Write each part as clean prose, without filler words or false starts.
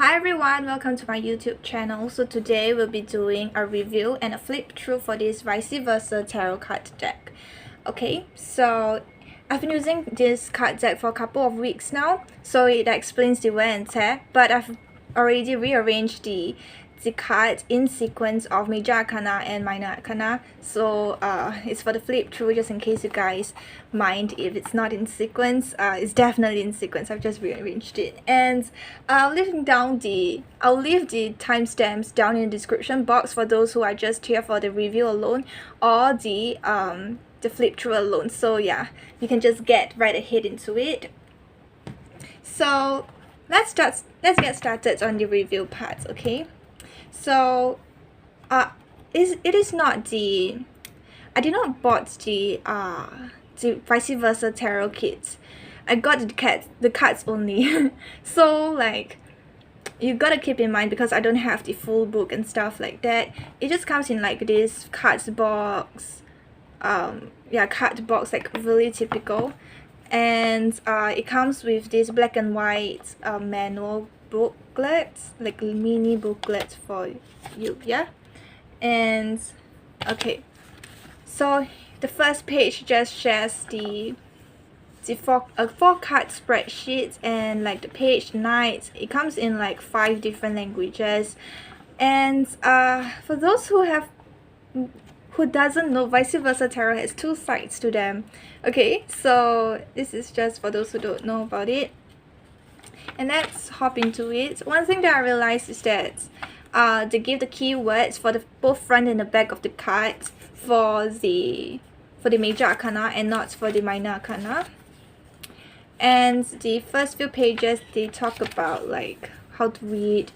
Hi everyone, welcome to my YouTube channel. So today we'll be doing a review and a flip through for this vice versa tarot card deck. Okay, so I've been using this card deck for a couple of weeks now, so it explains the wear and tear, but I've already rearranged the cards in sequence of major arcana and minor arcana, so it's for the flip through, just in case you guys mind if it's not in sequence. It's definitely in sequence. I've just rearranged it, and I'll leave the timestamps down in the description box for those who are just here for the review alone or the flip through alone. So yeah, you can just get right ahead into it. So let's get started on the review part. Okay, so it is not the I did not bought the vice versa tarot kits. I got the cards only. So like, you gotta keep in mind, because I don't have the full book and stuff like that, it just comes in like this cards box. Card box, like really typical, and it comes with this black and white manual booklets, like mini booklets for you. Yeah, and okay, so the first page just shares the four card spreadsheet, and like the page nights, it comes in like 5 different languages. And for those who doesn't know, vice versa tarot has 2 sides to them. Okay, so this is just for those who don't know about it, and let's hop into it. One thing that I realized is that they give the keywords for the both front and the back of the cards for the major arcana and not for the minor arcana. And the first few pages, they talk about like how to read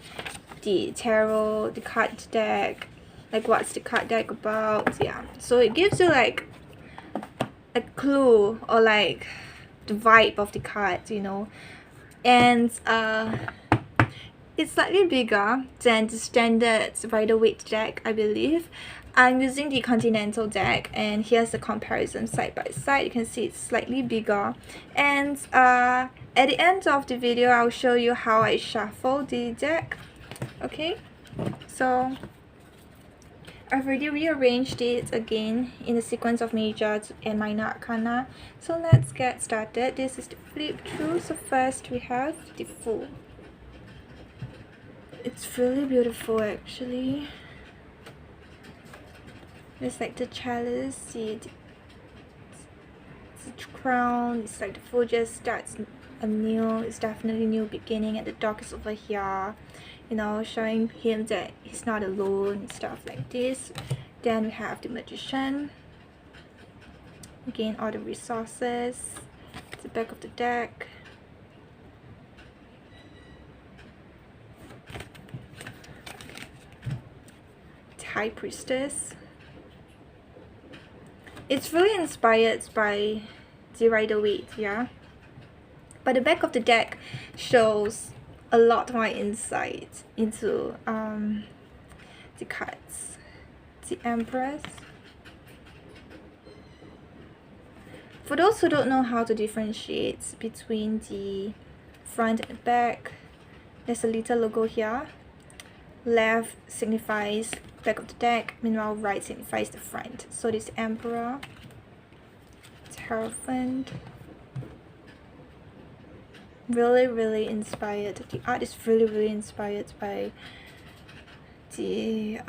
the tarot, the card deck, like what's the card deck about. Yeah, so it gives you like a clue or like the vibe of the cards, you know. And it's slightly bigger than the standard Raider-waite deck, I believe. I'm using the Continental deck, and here's the comparison side by side. You can see it's slightly bigger, and at the end of the video I'll show you how I shuffle the deck. Okay, so I've already rearranged it again in the sequence of major and minor arcana. So let's get started. This is the flip through. So first we have the Fool. It's really beautiful actually. It's like the chalice, the crown. It's like the Fool just starts anew. It's definitely a new beginning, and the dog is over here, you know, showing him that he's not alone and stuff like this. Then we have the Magician. Again, all the resources. The back of the deck. The High Priestess. It's really inspired by the Raider-waite, yeah. But the back of the deck shows a lot more insight into the cards. The Empress. For those who don't know how to differentiate between the front and the back, there's a little logo here. Left signifies back of the deck, meanwhile right signifies the front. So this Emperor, Hierophant. Really inspired. The art is really inspired by the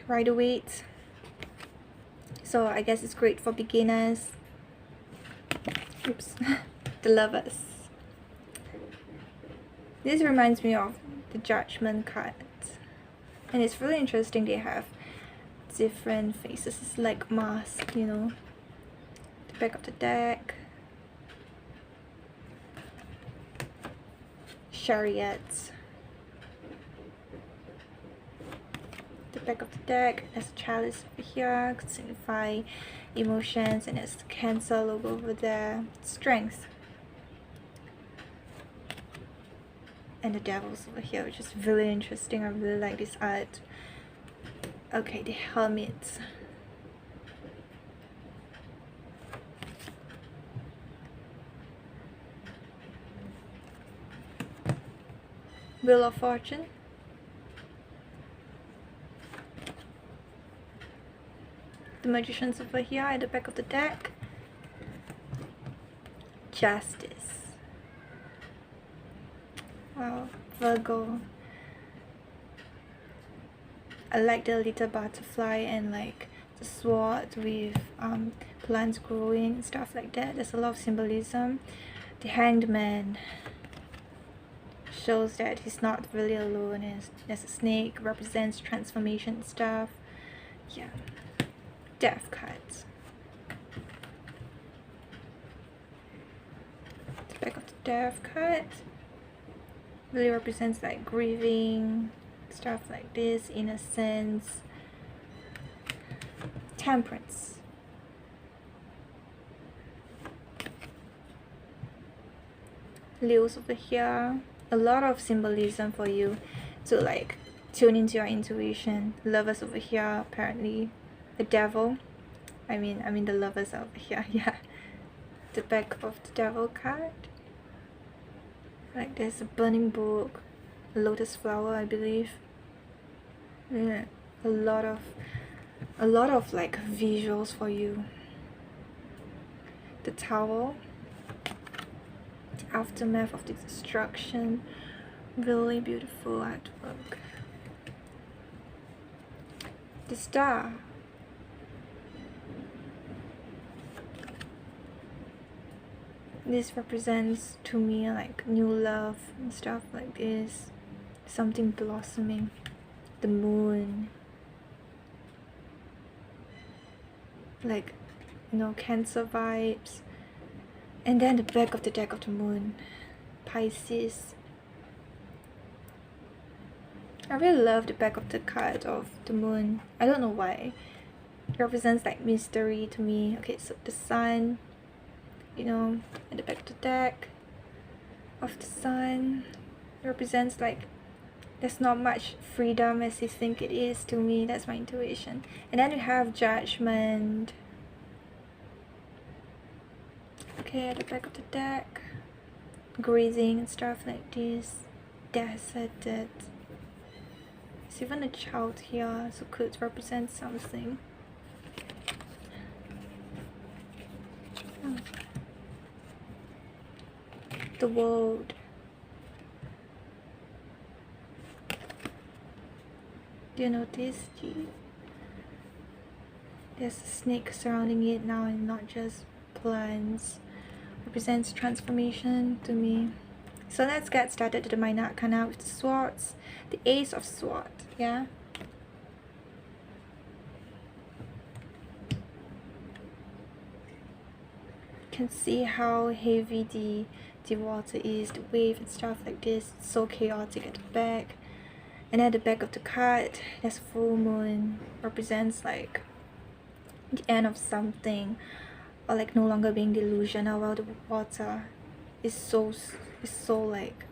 Raider-waite. So I guess it's great for beginners. Oops. The Lovers. This reminds me of the Judgment card, and it's really interesting. They have different faces. It's like mask, you know. The back of the deck. Chariot. The back of the deck, there's a chalice over here, could signify emotions, and there's the Cancer logo over there. Strength. And the Devils over here, which is really interesting. I really like this art. Okay, the Hermit. Wheel of Fortune. The Magician's over here at the back of the deck. Justice. Wow, Virgo. I like the little butterfly and like the sword with plants growing, stuff like that. There's a lot of symbolism. The Hanged Man shows that he's not really alone. There's a snake, represents transformation stuff. Yeah. Death cards. The back of the Death card really represents like grieving, stuff like this, innocence. Temperance. Leos over here. A lot of symbolism for you to like tune into your intuition. Lovers over here, apparently. The Devil. I mean the lovers over here. Yeah. The back of the Devil card. Like there's a burning book, a lotus flower, I believe. Yeah, a lot of like visuals for you. The Towel. The aftermath of the destruction. Really beautiful artwork. The Star. This represents to me like new love and stuff like this. Something blossoming. The Moon. Like, you know, Cancer vibes. And then the back of the deck of the Moon. Pisces. I really love the back of the card of the Moon. I don't know why. It represents like mystery to me. Okay, so the Sun. You know, at the back of the deck of the Sun represents like there's not much freedom as you think it is to me. That's my intuition. And then we have Judgment. Okay, at the back of the deck, grazing and stuff like this. Deserted. There's even a child here, so could represent something. Oh. The World. Do you notice? There's a snake surrounding it now and not just plants. Represents transformation to me. So let's get started to the Minor Arcana with the swords. The Ace of Swords, yeah? You can see how heavy the water is, the wave and stuff like this. It's so chaotic at the back. And at the back of the card, there's full moon. Represents like the end of something, or like no longer being delusional, while the water is so like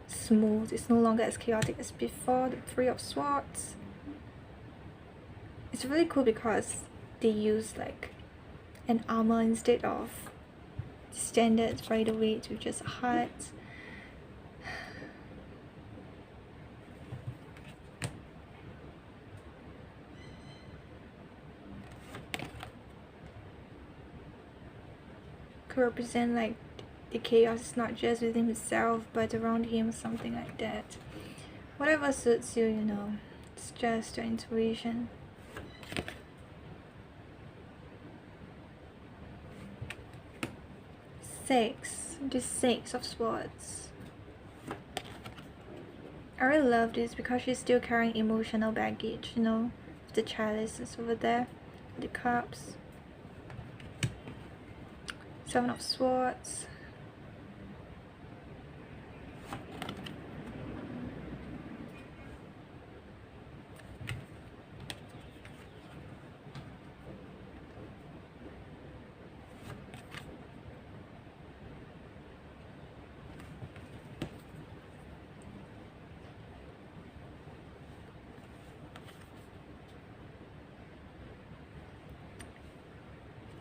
smooth. It's no longer as chaotic as before. The Three of Swords. It's really cool because they use like an armor instead of standard Raider-waite with just a heart. Could represent like the chaos is not just within himself but around him or something like that. Whatever suits you, you know. It's just your intuition. The Six of Swords. I really love this because she's still carrying emotional baggage, you know. The chalice is over there. The cups. Seven of Swords.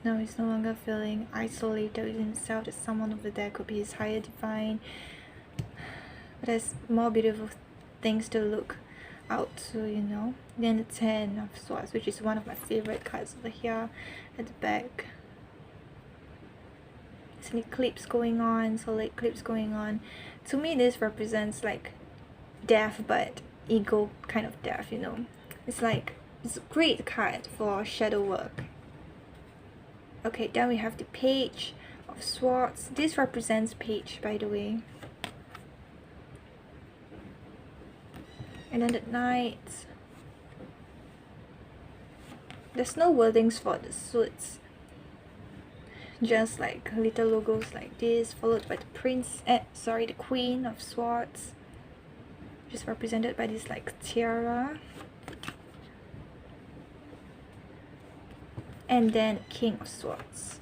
No, he's no longer feeling isolated within himself. That someone over there could be his higher divine. but there's more beautiful things to look out to, you know. Then the 10 of Swords, which is one of my favorite cards over here at the back. There's an eclipse going on, solar eclipse going on. To me, this represents like death, but ego kind of death, you know. It's like, it's a great card for shadow work. Okay, then we have the Page of Swords. This represents Page, by the way. And then the Knight. There's no wordings for the suits, just like little logos like this, followed by the Queen of Swords, which is represented by this like tiara, and then King of Swords.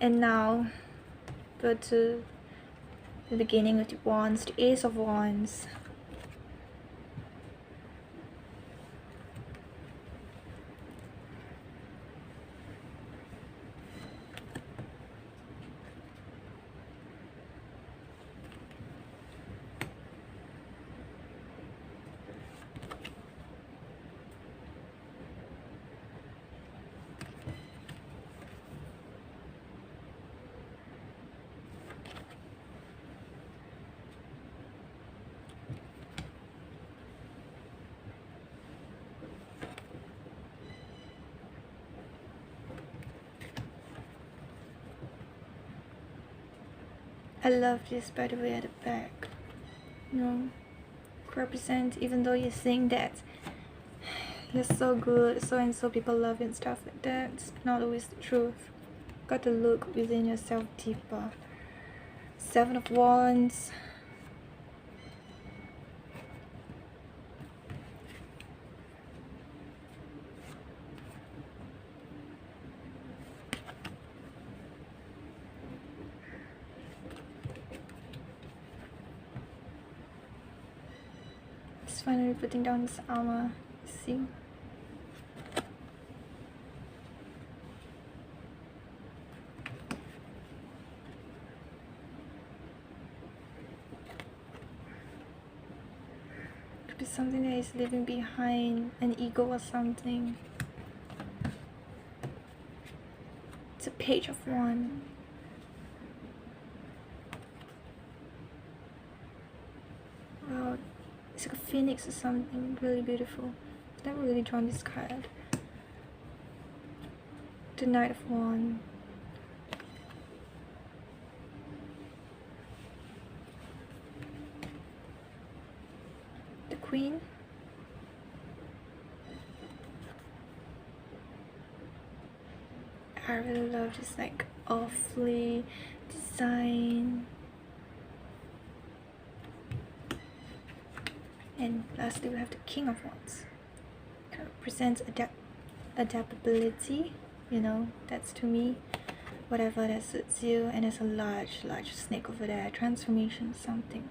And now go to the beginning with the Wands, the Ace of Wands. I love this, by the way, at the back. You know, represent, even though you think that you're so good, so and so people love you and stuff like that, it's not always the truth. Got to look within yourself deeper. 7 of Wands. Finally putting down this armor. See, could be something that is leaving behind, an ego or something. It's a Page of Wands. Wow, it's like a phoenix or something, really beautiful. I've never really drawn this card. The Knight of Wands. The Queen. I really love this like awfully design. And lastly, we have the King of Wands. Kind of represents adaptability, you know, that's to me, whatever that suits you. And there's a large snake over there, transformation, something.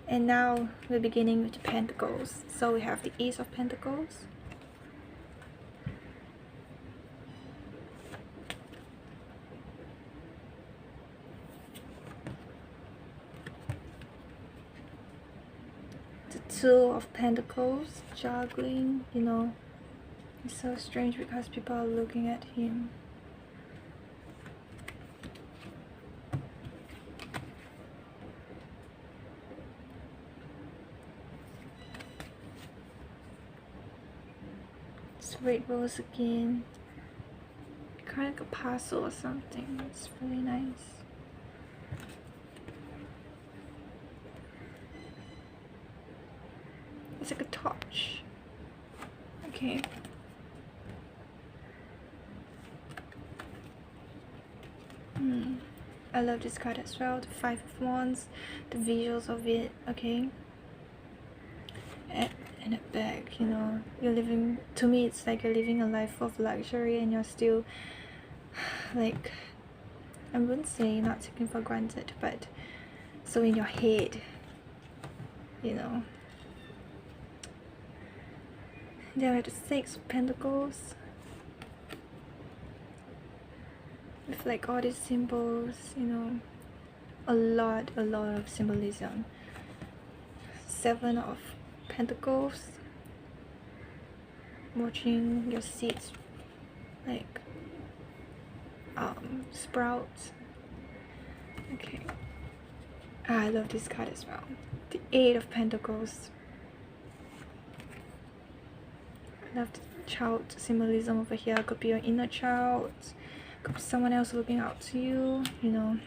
And now we're beginning with the Pentacles. So we have the Ace of Pentacles. Two of Pentacles, juggling, you know. It's so strange because people are looking at him. It's Red Rose again. Kind of like a puzzle or something. It's really nice. It's like a torch. Okay. I love this card as well. The 5 of Wands. The visuals of it. Okay. And a bag, you know. You're living, to me it's like you're living a life of luxury and you're still like, I wouldn't say not taken for granted, but so in your head, you know. Then we have the Six of Pentacles with like all these symbols, you know, a lot of symbolism. Seven of Pentacles, watching your seeds like sprouts. Okay, I love this card as well. The Eight of Pentacles. I love the child symbolism over here. Could be your inner child, could be someone else looking out to you, you know.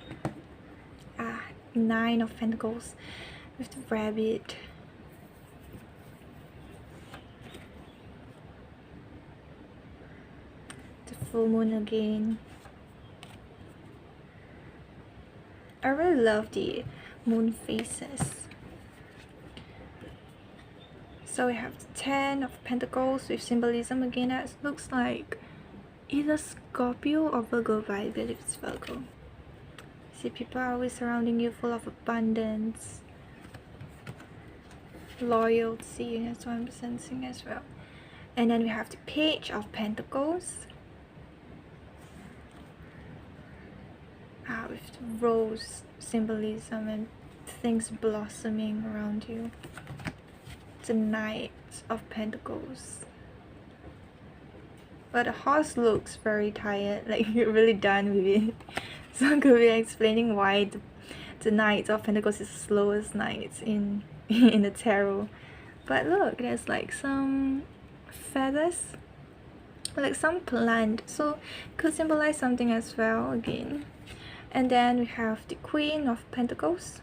Nine of Pentacles with the rabbit. The full moon again. I really love the moon phases. So we have the Ten of Pentacles with symbolism again. That looks like either Scorpio or Virgo, but I believe it's Virgo. See, people are always surrounding you, full of abundance, loyalty. That's what I'm sensing as well. And then we have the Page of Pentacles. With the rose symbolism and things blossoming around you. The Knight of Pentacles. But the horse looks very tired, like you're really done with it. So I could be explaining why the Knight of Pentacles is the slowest knight in the tarot. But look, there's like some feathers, like some plant, so could symbolize something as well again. And then we have the Queen of Pentacles.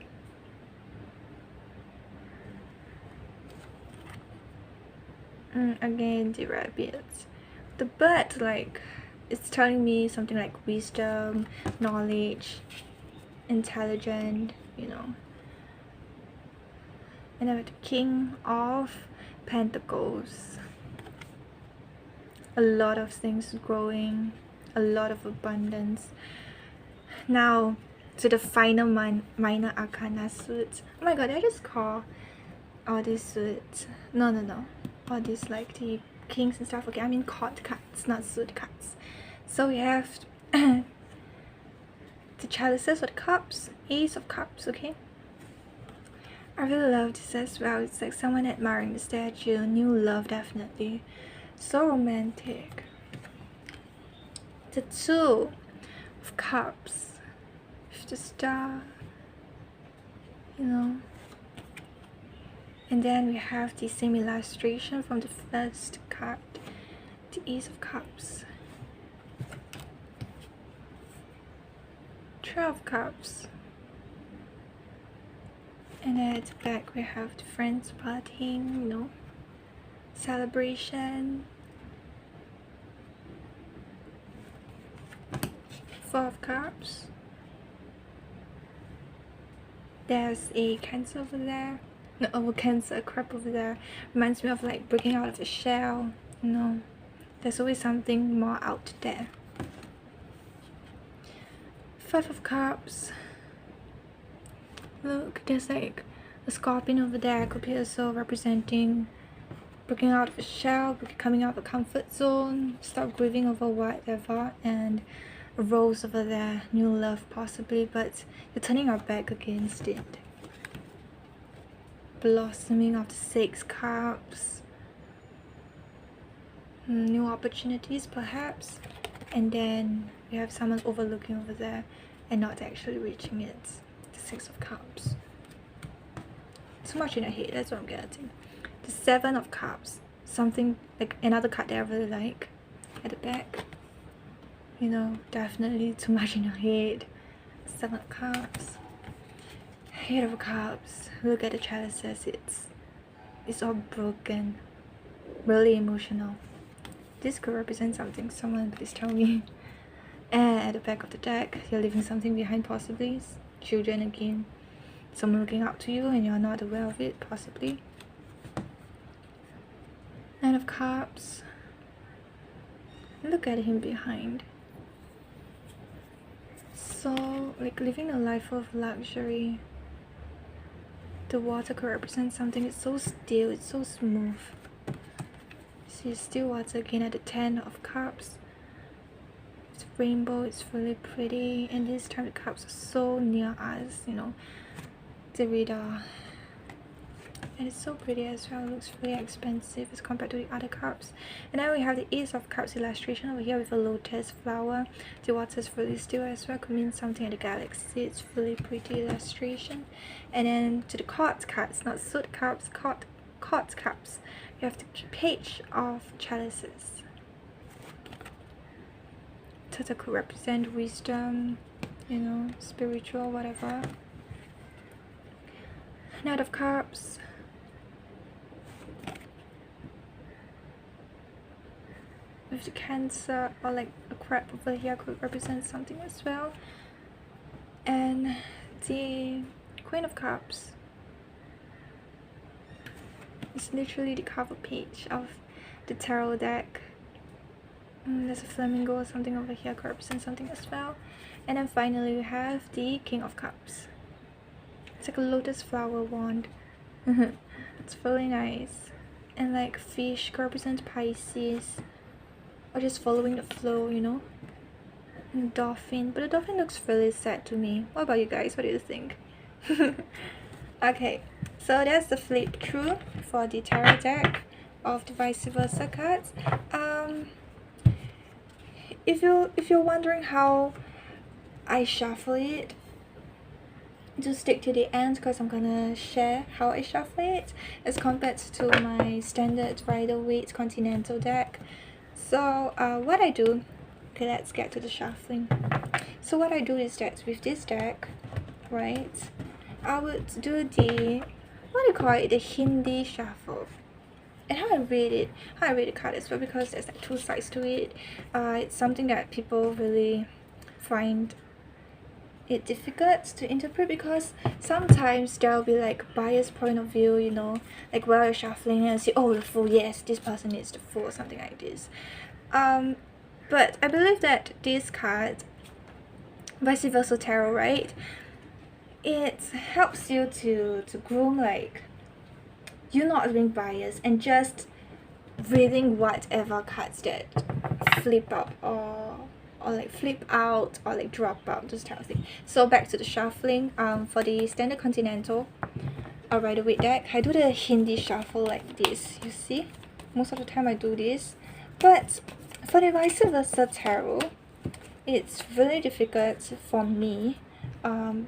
Again, the rabbit. The bird, like, it's telling me something like wisdom, knowledge, intelligent, you know. And then with the King of Pentacles. A lot of things growing, a lot of abundance. Now to the final minor arcana suits. Oh my god, did I just call all these suits? No. All these like the kings and stuff. Okay, I mean court cards, not suit cards. So we have the chalices or the cups, Ace of Cups, okay? I really love this as well. It's like someone admiring the statue, new love definitely. So romantic. The Two of Cups with the star, you know. And then we have the same illustration from the first card, the Ace of Cups. 12 Cups. And then at the back we have the friends partying, you know, celebration. 4 of Cups. There's a Cancer over there. No, a Cancer, a crab over there. Reminds me of like breaking out of the shell, you know. There's always something more out there. 5 of Cups. Look, there's like a scorpion over there. Could be also representing breaking out of a shell, coming out of a comfort zone, stop grieving over whatever, and a rose over there, new love possibly, but you're turning your back against it. Blossoming of the 6 Cups. New opportunities perhaps. And then we have someone overlooking over there and not actually reaching it. The 6 of Cups. Too much in your head, that's what I'm getting. The 7 of Cups. Something like another card that I really like at the back. You know, definitely too much in your head. 7 of Cups. 8 of Cups. Look at the chalices. It's all broken. Really emotional. This could represent something. Someone please tell me. And at the back of the deck, you're leaving something behind possibly. Children again. Someone looking up to you and you're not aware of it possibly. 9 of Cups. Look at him behind. So, like living a life of luxury. The water could represent something. It's so still, it's so smooth. see still water again at the 10 of cups. It's rainbow, it's really pretty, and this time the cups are so near us, you know, the Raider. And it's so pretty as well. It looks really expensive as compared to the other cups. And then we have the Ace of Cups illustration over here with a lotus flower. The water is really still as well, could mean something at the galaxy. It's really pretty illustration. And then to the court cards, not suit cups, court cups, you have the Page of Chalices. Turtle could represent wisdom, you know, spiritual, whatever. Knight of Cups. With the Cancer, or like a crab over here could represent something as well. And the Queen of Cups is literally the cover page of the tarot deck. There's a flamingo or something over here could represent something as well. And then finally we have the King of Cups. It's like a lotus flower wand. It's really nice. And like fish could represent Pisces, or just following the flow, you know. And dolphin, but the dolphin looks really sad to me. What about you guys? What do you think? Okay, so that's the flip through for the tarot deck of the vice versa cards. If you're wondering how I shuffle it, just stick to the end because I'm gonna share how I shuffle it as compared to my standard Rider-waite continental deck. So what I do, okay, let's get to the shuffling. So what I do is that with this deck, right, I would do the, what do you call it, the Hindi shuffle. And how I read the card as well, because there's like two sides to it. It's something that people really find it difficult to interpret, because sometimes there'll be like biased point of view, you know, like while you're shuffling and see, oh, the Fool, yes, this person is the Fool, or something like this. But I believe that this card, vice versa tarot, right, it helps you to groom like you not being biased and just reading whatever cards that flip up or like flip out or like drop out, those type of thing. So back to the shuffling. For the standard continental or Rider-waite deck, I do the Hindi shuffle like this. You see, most of the time I do this. But for the vice versa tarot, it's really difficult for me. Oh,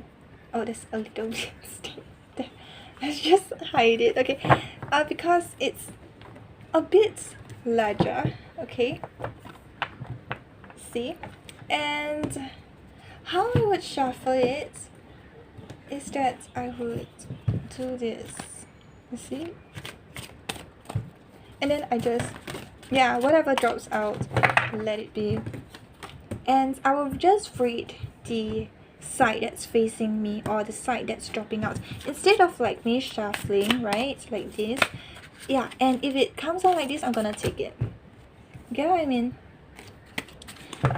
there's a little mistake there. Let's just hide it. Okay, because it's a bit larger. Okay. See, and how I would shuffle it is that I would do this, you see, and then I just, yeah, whatever drops out, let it be, and I will just read the side that's facing me or the side that's dropping out instead of like me shuffling, right, like this. Yeah, and if it comes out like this, I'm gonna take it. Get what I mean?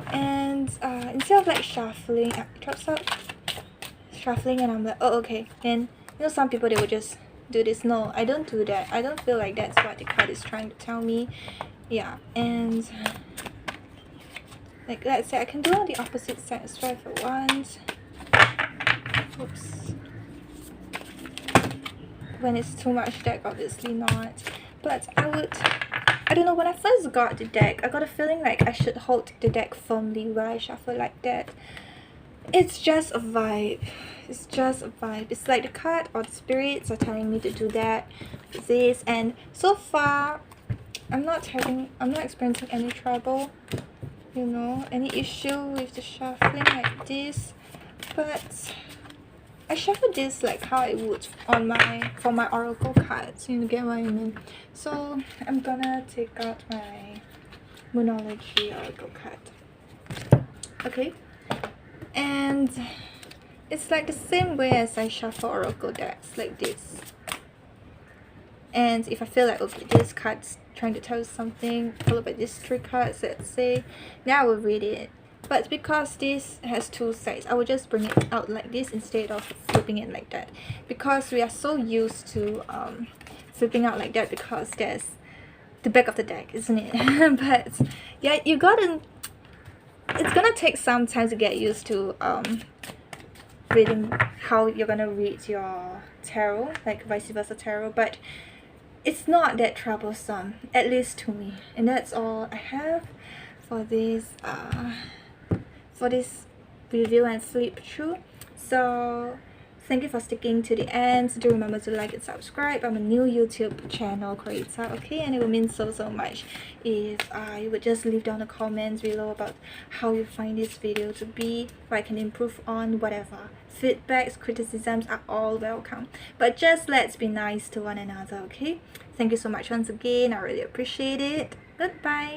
And instead of like shuffling, it drops out, shuffling, and I'm like, oh, okay. And you know, some people, they would just do this. No, I don't do that. I don't feel like that's what the card is trying to tell me. Yeah, and like let's say I can do on the opposite side as well if I want. Oops. When it's too much deck, obviously not. But I don't know, when I first got the deck, I got a feeling like I should hold the deck firmly while I shuffle like that. It's just a vibe. It's just a vibe. It's like the card or the spirits are telling me to do that, this, and so far I'm not experiencing any trouble, you know, any issue with the shuffling like this. But I shuffle this like how I would on for my oracle cards, you get what I mean. So I'm gonna take out my Moonology oracle card. Okay, and it's like the same way as I shuffle oracle decks, like this. And if I feel like, okay, this card's trying to tell you something, followed by these three cards, let's say, now I will read it. But because this has two sides, I will just bring it out like this instead of flipping it like that, because we are so used to flipping out like that, because there's the back of the deck, isn't it? But yeah, you gotta, it's gonna take some time to get used to reading how you're gonna read your tarot, like vice versa tarot, but it's not that troublesome, at least to me. And that's all I have for this review and flip through. So thank you for sticking to the end. Do remember to like and subscribe. I'm a new YouTube channel creator, okay? And it would mean so much if you would just leave down the comments below about how you find this video to be, what I can improve on, whatever. Feedbacks, criticisms are all welcome. But just let's be nice to one another, okay? Thank you so much once again. I really appreciate it. Goodbye.